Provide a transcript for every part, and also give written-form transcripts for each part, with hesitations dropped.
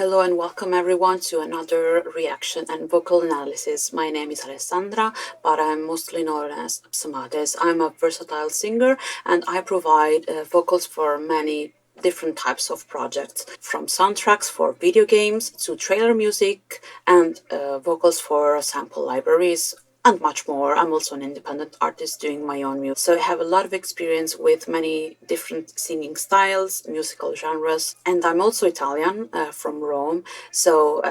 Hello and welcome everyone to another reaction and vocal analysis. My name is Alessandra, but I'm mostly known as Psamathes. I'm a versatile singer and I provide vocals for many different types of projects, from soundtracks for video games to trailer music and vocals for sample libraries and much more. I'm also an independent artist doing my own music, so I have a lot of experience with many different singing styles, musical genres, and I'm also Italian, from Rome, so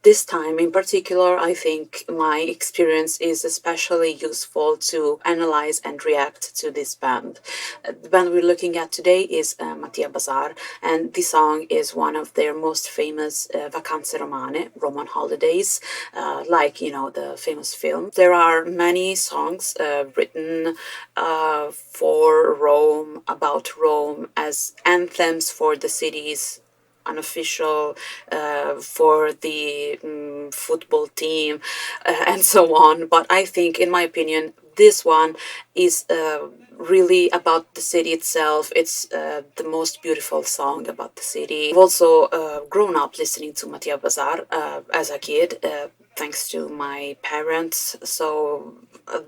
this time in particular, I think my experience is especially useful to analyze and react to this band. The band we're looking at today is Matia Bazar, and this song is one of their most famous Vacanze Romane, Roman holidays, like, you know, the famous film. There are many songs written for Rome, about Rome, as anthems for the city's unofficial, for the football team, and so on. But I think, in my opinion, this one is really about the city itself. It's the most beautiful song about the city. I've also grown up listening to Matia Bazar as a kid, thanks to my parents, so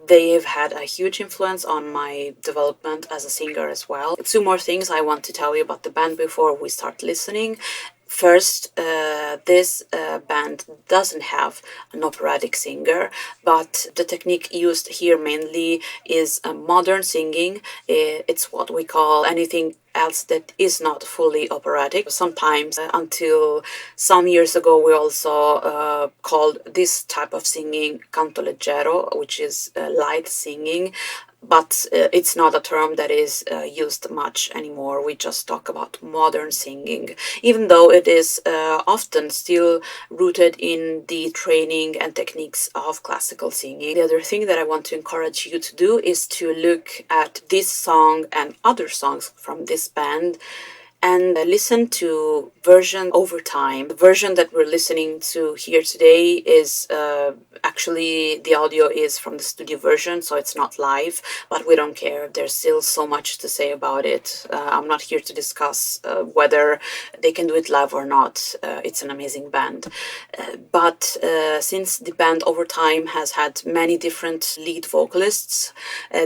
they've had a huge influence on my development as a singer as well. Two more things I want to tell you about the band before we start listening. First, this band doesn't have an operatic singer, but the technique used here mainly is modern singing. It's what we call anything else that is not fully operatic. Sometimes, until some years ago, we also called this type of singing canto leggero, which is light singing. But it's not a term that is used much anymore. We just talk about modern singing, even though it is often still rooted in the training and techniques of classical singing. The other thing that I want to encourage you to do is to look at this song and other songs from this band and listen to version over time. The version that we're listening to here today is actually, the audio is from the studio version, so it's not live, but we don't care. There's still so much to say about it. I'm not here to discuss whether they can do it live or not. It's an amazing band. But since the band over time has had many different lead vocalists,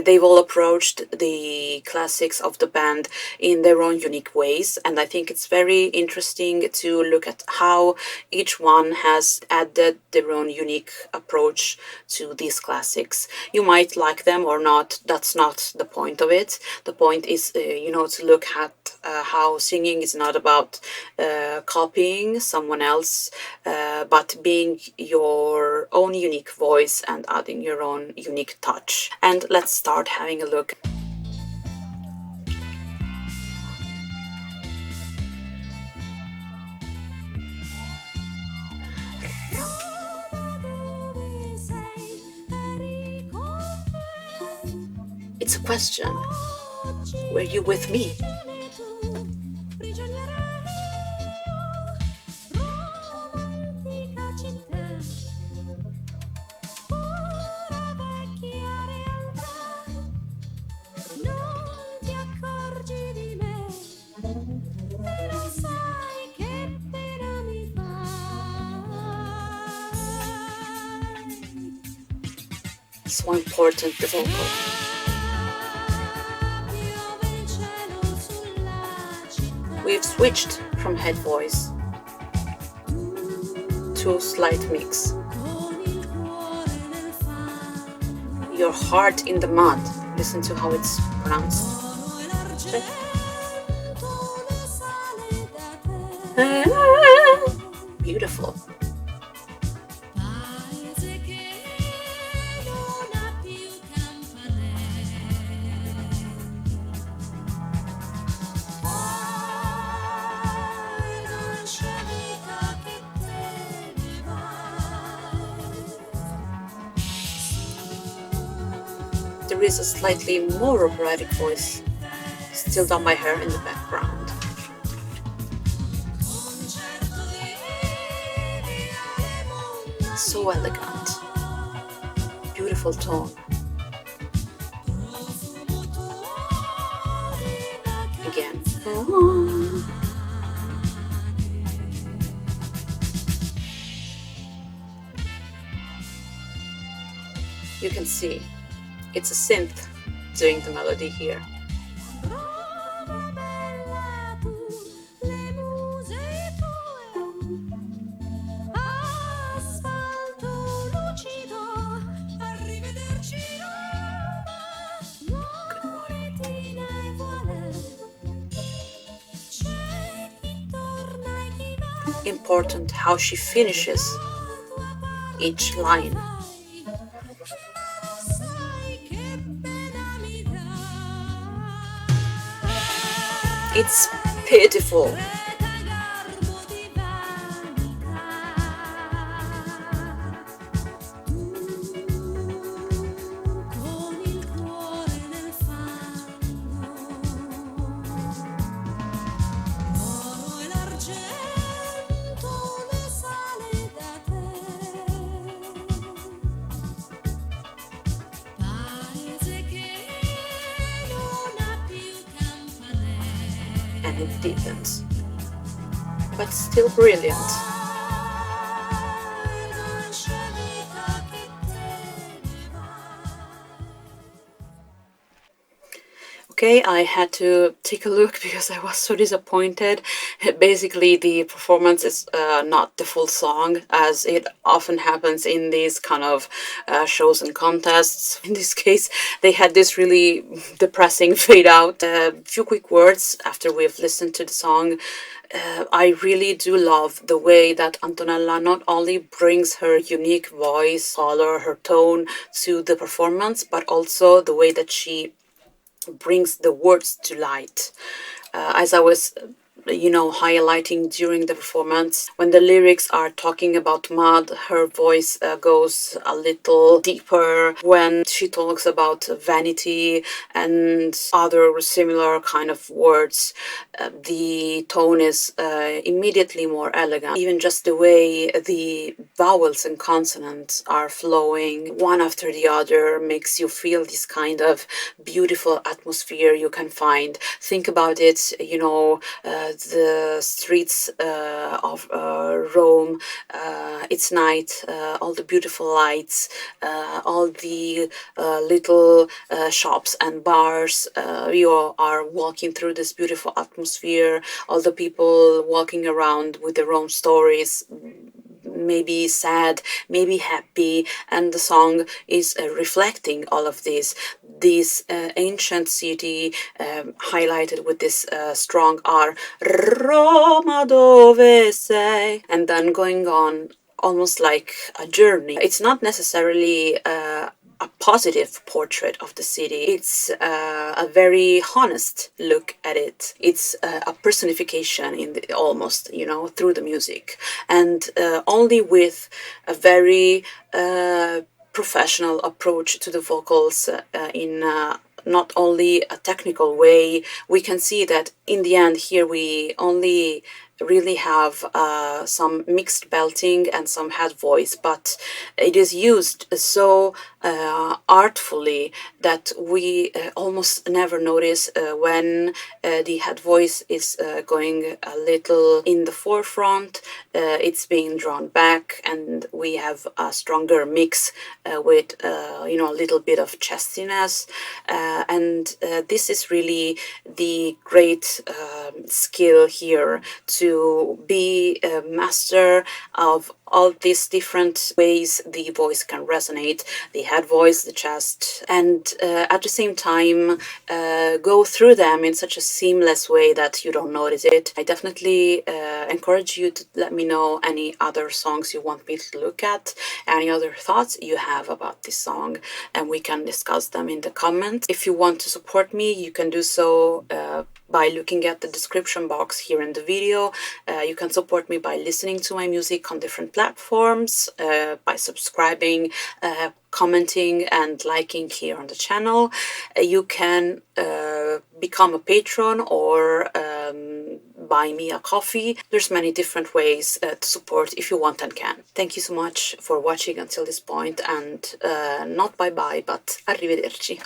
they've all approached the classics of the band in their own unique ways. And I think it's very interesting to look at how each one has added their own unique approach to these classics. You might like them or not, that's not the point of it. The point is, to look at how singing is not about copying someone else, but being your own unique voice and adding your own unique touch. And let's start having a look. It's a question. Were you with me? So important, the vocal. We've switched from head voice to slight mix. Your heart in the mud. Listen to how it's pronounced. Beautiful. There is a slightly more operatic voice still done by her in the background. So elegant, beautiful tone. Again. You can see it's a synth doing the melody here. Important how she finishes each line. It's pitiful. And it deepens, but still brilliant. Okay, I had to take a look because I was so disappointed. Basically, the performance is not the full song, as it often happens in these kind of shows and contests. In this case, they had this really depressing fade out. A few quick words after we've listened to the song. I really do love the way that Antonella not only brings her unique voice, color, her tone to the performance, but also the way that she brings the words to light. As I was highlighting during the performance, when the lyrics are talking about mud, her voice goes a little deeper. When she talks about vanity and other similar kind of words, the tone is immediately more elegant. Even just the way the vowels and consonants are flowing one after the other makes you feel this kind of beautiful atmosphere you can find. Think about it, the streets of Rome, it's night, all the beautiful lights, all the little shops and bars. You are walking through this beautiful atmosphere, all the people walking around with their own stories, maybe sad, maybe happy, and the song is reflecting all of this. This ancient city highlighted with this strong R, Roma dove sei, and then going on almost like a journey. It's not necessarily a positive portrait of the city. It's a very honest look at it. It's a personification in the, almost, through the music, and only with a very professional approach to the vocals in not only a technical way. We can see that in the end here we only really have some mixed belting and some head voice, but it is used so artfully that we almost never notice when the head voice is going a little in the forefront. It's being drawn back, and we have a stronger mix with a little bit of chestiness, and this is really the great skill here, to be a master of all these different ways the voice can resonate, the head voice, the chest, and at the same time go through them in such a seamless way that you don't notice it. I definitely encourage you to let me know any other songs you want me to look at, any other thoughts you have about this song, and we can discuss them in the comments. If you want to support me, you can do so by looking at the description box here in the video. You can support me by listening to my music on different platforms, by subscribing, commenting and liking here on the channel. You can become a patron or buy me a coffee. There's many different ways to support if you want and can. Thank you so much for watching until this point, and not bye bye, but arrivederci.